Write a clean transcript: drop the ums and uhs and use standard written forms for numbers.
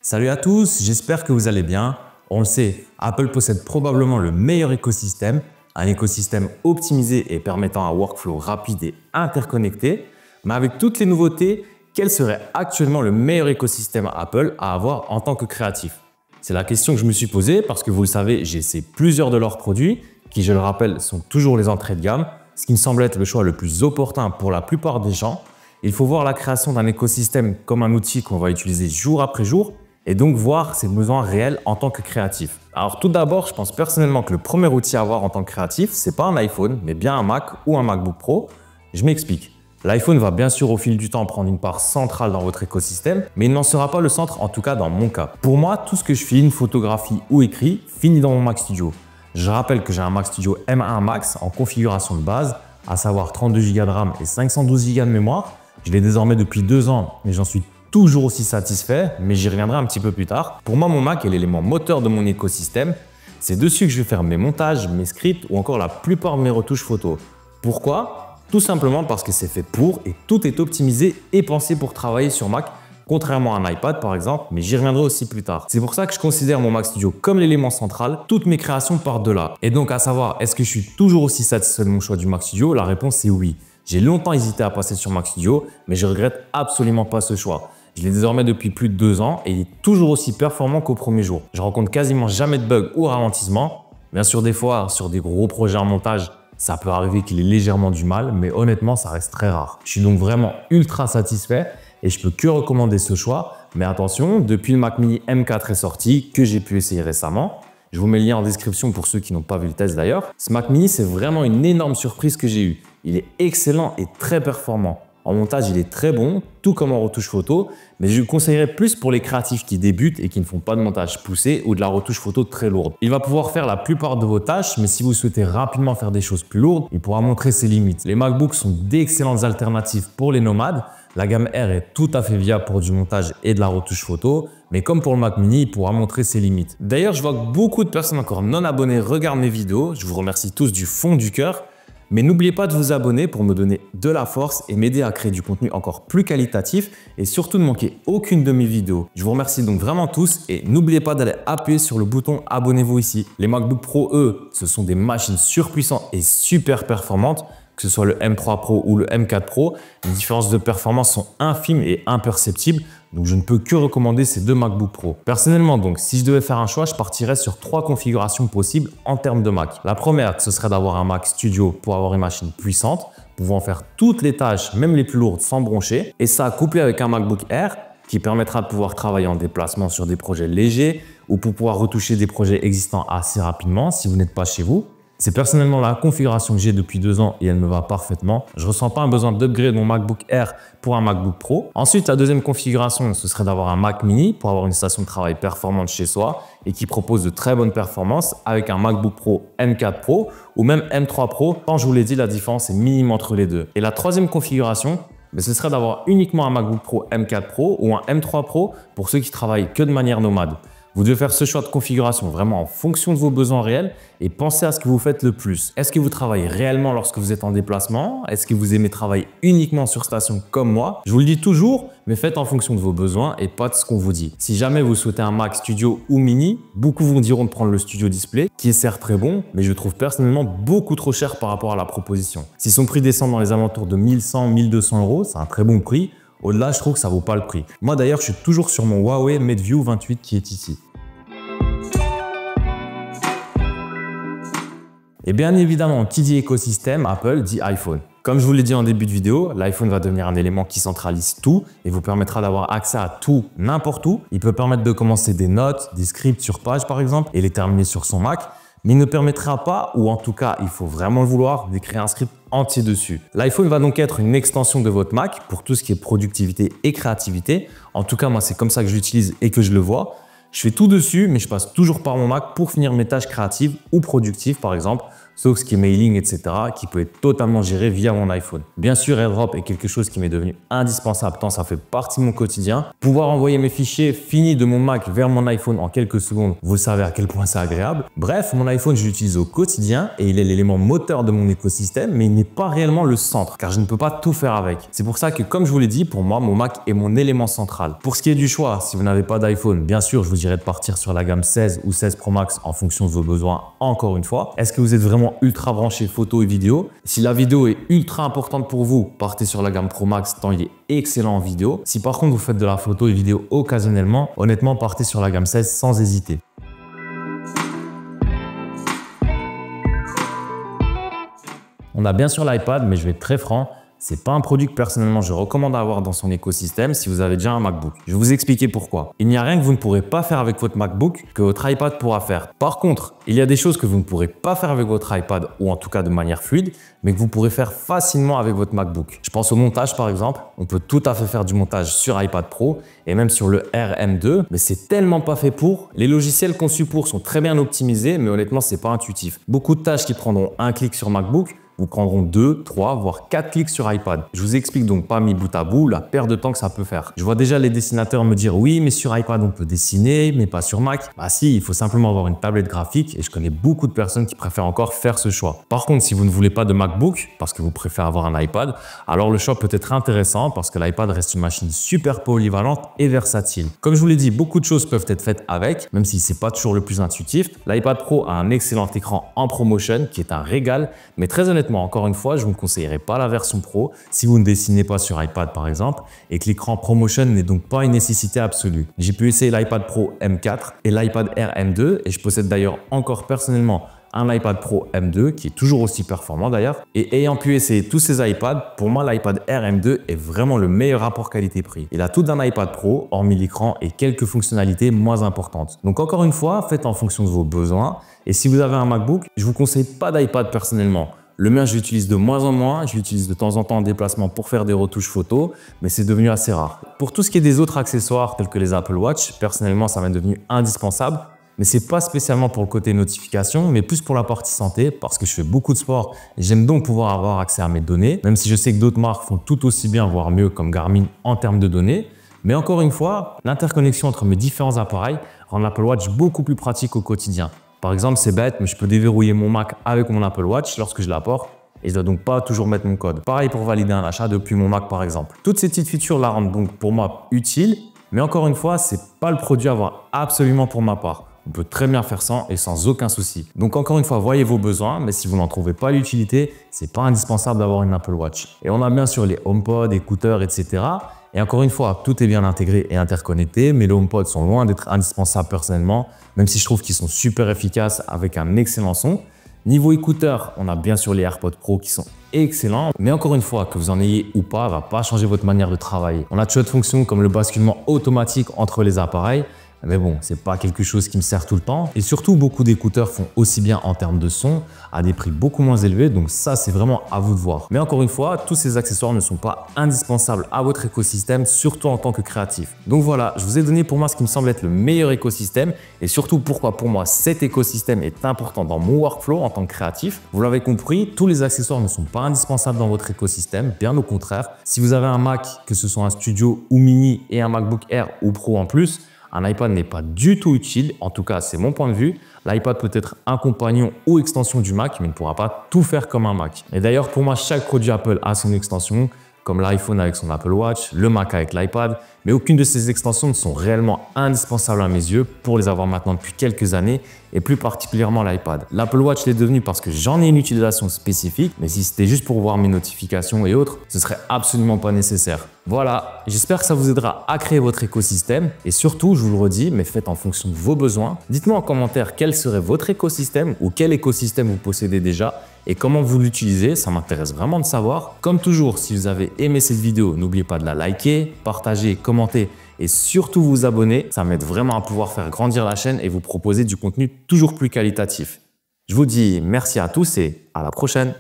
Salut à tous, j'espère que vous allez bien. On le sait, Apple possède probablement le meilleur écosystème, un écosystème optimisé et permettant un workflow rapide et interconnecté. Mais avec toutes les nouveautés, quel serait actuellement le meilleur écosystème Apple à avoir en tant que créatif? C'est la question que je me suis posée parce que vous le savez, j'ai essayé plusieurs de leurs produits qui, je le rappelle, sont toujours les entrées de gamme, ce qui me semble être le choix le plus opportun pour la plupart des gens. Il faut voir la création d'un écosystème comme un outil qu'on va utiliser jour après jour et donc voir ses besoins réels en tant que créatif. Alors tout d'abord, je pense personnellement que le premier outil à avoir en tant que créatif, c'est pas un iPhone, mais bien un Mac ou un MacBook Pro. Je m'explique. L'iPhone va bien sûr au fil du temps prendre une part centrale dans votre écosystème, mais il n'en sera pas le centre, en tout cas dans mon cas. Pour moi, tout ce que je filme, photographie ou écris, finit dans mon Mac Studio. Je rappelle que j'ai un Mac Studio M1 Max en configuration de base, à savoir 32 Go de RAM et 512 Go de mémoire. Je l'ai désormais depuis 2 ans et j'en suis toujours aussi satisfait, mais j'y reviendrai un petit peu plus tard. Pour moi, mon Mac est l'élément moteur de mon écosystème. C'est dessus que je vais faire mes montages, mes scripts ou encore la plupart de mes retouches photos. Pourquoi? Tout simplement parce que c'est fait pour et tout est optimisé et pensé pour travailler sur Mac, contrairement à un iPad par exemple, mais j'y reviendrai aussi plus tard. C'est pour ça que je considère mon Mac Studio comme l'élément central, toutes mes créations partent de là. Et donc à savoir, est-ce que je suis toujours aussi satisfait de mon choix du Mac Studio? La réponse est oui. J'ai longtemps hésité à passer sur Mac Studio, mais je regrette absolument pas ce choix. Je l'ai désormais depuis plus de 2 ans et il est toujours aussi performant qu'au premier jour. Je rencontre quasiment jamais de bugs ou ralentissement. Bien sûr, des fois, sur des gros projets en montage, ça peut arriver qu'il ait légèrement du mal, mais honnêtement, ça reste très rare. Je suis donc vraiment ultra satisfait et je peux que recommander ce choix. Mais attention, depuis le Mac Mini M4 est sorti, que j'ai pu essayer récemment, je vous mets le lien en description pour ceux qui n'ont pas vu le test d'ailleurs. Ce Mac Mini, c'est vraiment une énorme surprise que j'ai eue. Il est excellent et très performant. En montage, il est très bon, tout comme en retouche photo, mais je le conseillerais plus pour les créatifs qui débutent et qui ne font pas de montage poussé ou de la retouche photo très lourde. Il va pouvoir faire la plupart de vos tâches, mais si vous souhaitez rapidement faire des choses plus lourdes, il pourra montrer ses limites. Les MacBooks sont d'excellentes alternatives pour les nomades. La gamme R est tout à fait viable pour du montage et de la retouche photo, mais comme pour le Mac Mini, il pourra montrer ses limites. D'ailleurs, je vois que beaucoup de personnes encore non abonnées regardent mes vidéos. Je vous remercie tous du fond du cœur. Mais n'oubliez pas de vous abonner pour me donner de la force et m'aider à créer du contenu encore plus qualitatif et surtout ne manquer aucune de mes vidéos. Je vous remercie donc vraiment tous et n'oubliez pas d'aller appuyer sur le bouton abonnez-vous ici. Les MacBook Pro, eux, ce sont des machines surpuissantes et super performantes. Que ce soit le M3 Pro ou le M4 Pro, les différences de performance sont infimes et imperceptibles. Donc, je ne peux que recommander ces deux MacBook Pro. Personnellement, donc, si je devais faire un choix, je partirais sur 3 configurations possibles en termes de Mac. La première, ce serait d'avoir un Mac Studio pour avoir une machine puissante, pouvant faire toutes les tâches, même les plus lourdes, sans broncher. Et ça, couplé avec un MacBook Air, qui permettra de pouvoir travailler en déplacement sur des projets légers ou pour pouvoir retoucher des projets existants assez rapidement si vous n'êtes pas chez vous. C'est personnellement la configuration que j'ai depuis 2 ans et elle me va parfaitement. Je ne ressens pas un besoin d'upgrade mon MacBook Air pour un MacBook Pro. Ensuite, la deuxième configuration, ce serait d'avoir un Mac Mini pour avoir une station de travail performante chez soi et qui propose de très bonnes performances avec un MacBook Pro M4 Pro ou même M3 Pro. Quand je vous l'ai dit, la différence est minime entre les deux. Et la troisième configuration, ce serait d'avoir uniquement un MacBook Pro M4 Pro ou un M3 Pro pour ceux qui travaillent que de manière nomade. Vous devez faire ce choix de configuration vraiment en fonction de vos besoins réels et pensez à ce que vous faites le plus. Est-ce que vous travaillez réellement lorsque vous êtes en déplacement? Est-ce que vous aimez travailler uniquement sur station comme moi? Je vous le dis toujours, mais faites en fonction de vos besoins et pas de ce qu'on vous dit. Si jamais vous souhaitez un Mac Studio ou Mini, beaucoup vous diront de prendre le Studio Display, qui est certes très bon, mais je trouve personnellement beaucoup trop cher par rapport à la proposition. Si son prix descend dans les alentours de 1100-1200 €, c'est un très bon prix. Au-delà, je trouve que ça vaut pas le prix. Moi d'ailleurs, je suis toujours sur mon Huawei MateView 28 qui est ici. Et bien évidemment, qui dit écosystème, Apple dit iPhone. Comme je vous l'ai dit en début de vidéo, l'iPhone va devenir un élément qui centralise tout et vous permettra d'avoir accès à tout n'importe où. Il peut permettre de commencer des notes, des scripts sur page par exemple et les terminer sur son Mac. Mais il ne permettra pas, ou en tout cas, il faut vraiment le vouloir, d'écrire un script entier dessus. L'iPhone va donc être une extension de votre Mac pour tout ce qui est productivité et créativité. En tout cas, moi, c'est comme ça que je l'utilise et que je le vois. Je fais tout dessus, mais je passe toujours par mon Mac pour finir mes tâches créatives ou productives, par exemple, sauf ce qui est mailing, etc., qui peut être totalement géré via mon iPhone. Bien sûr, AirDrop est quelque chose qui m'est devenu indispensable tant ça fait partie de mon quotidien. Pouvoir envoyer mes fichiers finis de mon Mac vers mon iPhone en quelques secondes, vous savez à quel point c'est agréable. Bref, mon iPhone, je l'utilise au quotidien et il est l'élément moteur de mon écosystème, mais il n'est pas réellement le centre, car je ne peux pas tout faire avec. C'est pour ça que, comme je vous l'ai dit, pour moi, mon Mac est mon élément central. Pour ce qui est du choix, si vous n'avez pas d'iPhone, bien sûr, je vous dirais de partir sur la gamme 16 ou 16 Pro Max en fonction de vos besoins, encore une fois. Est-ce que vous êtes vraiment ultra branché photo et vidéo? Si la vidéo est ultra importante pour vous, partez sur la gamme Pro Max tant il est excellent en vidéo. Si par contre vous faites de la photo et vidéo occasionnellement, honnêtement, partez sur la gamme 16 sans hésiter. On a bien sûr l'iPad, mais je vais être très franc, c'est pas un produit que personnellement je recommande à avoir dans son écosystème si vous avez déjà un MacBook. Je vais vous expliquer pourquoi. Il n'y a rien que vous ne pourrez pas faire avec votre MacBook que votre iPad pourra faire. Par contre, il y a des choses que vous ne pourrez pas faire avec votre iPad ou en tout cas de manière fluide, mais que vous pourrez faire facilement avec votre MacBook. Je pense au montage par exemple. On peut tout à fait faire du montage sur iPad Pro et même sur le Air M2, mais c'est tellement pas fait pour. Les logiciels conçus pour sont très bien optimisés, mais honnêtement, c'est pas intuitif. Beaucoup de tâches qui prendront un clic sur MacBook vous prendront 2, 3, voire 4 clics sur iPad. Je vous explique donc pas mis bout à bout la perte de temps que ça peut faire. Je vois déjà les dessinateurs me dire oui, mais sur iPad on peut dessiner, mais pas sur Mac. Bah si, il faut simplement avoir une tablette graphique et je connais beaucoup de personnes qui préfèrent encore faire ce choix. Par contre, si vous ne voulez pas de MacBook parce que vous préférez avoir un iPad, alors le choix peut être intéressant parce que l'iPad reste une machine super polyvalente et versatile. Comme je vous l'ai dit, beaucoup de choses peuvent être faites avec, même si c'est pas toujours le plus intuitif. L'iPad Pro a un excellent écran en ProMotion qui est un régal, mais très honnêtement, encore une fois, je ne vous conseillerais pas la version Pro si vous ne dessinez pas sur iPad par exemple et que l'écran ProMotion n'est donc pas une nécessité absolue. J'ai pu essayer l'iPad Pro M4 et l'iPad Air M2 et je possède d'ailleurs encore personnellement un iPad Pro M2 qui est toujours aussi performant d'ailleurs. Et ayant pu essayer tous ces iPads, pour moi l'iPad Air M2 est vraiment le meilleur rapport qualité-prix. Il a tout d'un iPad Pro, hormis l'écran et quelques fonctionnalités moins importantes. Donc encore une fois, faites en fonction de vos besoins. Et si vous avez un MacBook, je vous conseille pas d'iPad personnellement. Le mien, je l'utilise de moins en moins. Je l'utilise de temps en temps en déplacement pour faire des retouches photos, mais c'est devenu assez rare. Pour tout ce qui est des autres accessoires tels que les Apple Watch, personnellement, ça m'est devenu indispensable. Mais c'est pas spécialement pour le côté notification, mais plus pour la partie santé parce que je fais beaucoup de sport et j'aime donc pouvoir avoir accès à mes données, même si je sais que d'autres marques font tout aussi bien, voire mieux comme Garmin en termes de données. Mais encore une fois, l'interconnexion entre mes différents appareils rend l'Apple Watch beaucoup plus pratique au quotidien. Par exemple, c'est bête, mais je peux déverrouiller mon Mac avec mon Apple Watch lorsque je l'apporte et je dois donc pas toujours mettre mon code. Pareil pour valider un achat depuis mon Mac par exemple. Toutes ces petites features la rendent donc pour moi utile, mais encore une fois, c'est pas le produit à avoir absolument pour ma part. On peut très bien faire sans et sans aucun souci. Donc encore une fois, voyez vos besoins, mais si vous n'en trouvez pas l'utilité, c'est pas indispensable d'avoir une Apple Watch. Et on a bien sûr les HomePod, écouteurs, etc. Et encore une fois, tout est bien intégré et interconnecté, mais les HomePod sont loin d'être indispensables personnellement, même si je trouve qu'ils sont super efficaces avec un excellent son. Niveau écouteurs, on a bien sûr les AirPods Pro qui sont excellents, mais encore une fois, que vous en ayez ou pas, va pas changer votre manière de travailler. On a de chouettes fonctions comme le basculement automatique entre les appareils, mais bon, c'est pas quelque chose qui me sert tout le temps. Et surtout, beaucoup d'écouteurs font aussi bien en termes de son à des prix beaucoup moins élevés. Donc ça, c'est vraiment à vous de voir. Mais encore une fois, tous ces accessoires ne sont pas indispensables à votre écosystème, surtout en tant que créatif. Donc voilà, je vous ai donné pour moi ce qui me semble être le meilleur écosystème et surtout pourquoi pour moi cet écosystème est important dans mon workflow en tant que créatif. Vous l'avez compris, tous les accessoires ne sont pas indispensables dans votre écosystème, bien au contraire. Si vous avez un Mac, que ce soit un Studio ou Mini et un MacBook Air ou Pro en plus, un iPad n'est pas du tout utile, en tout cas c'est mon point de vue. L'iPad peut être un compagnon ou extension du Mac, mais ne pourra pas tout faire comme un Mac. Et d'ailleurs pour moi, chaque produit Apple a son extension, comme l'iPhone avec son Apple Watch, le Mac avec l'iPad, mais aucune de ces extensions ne sont réellement indispensables à mes yeux pour les avoir maintenant depuis quelques années et plus particulièrement l'iPad. L'Apple Watch l'est devenu parce que j'en ai une utilisation spécifique, mais si c'était juste pour voir mes notifications et autres, ce serait absolument pas nécessaire. Voilà, j'espère que ça vous aidera à créer votre écosystème et surtout, je vous le redis, mais faites en fonction de vos besoins. Dites-moi en commentaire quel serait votre écosystème ou quel écosystème vous possédez déjà et comment vous l'utilisez, ça m'intéresse vraiment de savoir. Comme toujours, si vous avez aimé cette vidéo, n'oubliez pas de la liker, partager, commenter et surtout vous abonner. Ça m'aide vraiment à pouvoir faire grandir la chaîne et vous proposer du contenu toujours plus qualitatif. Je vous dis merci à tous et à la prochaine.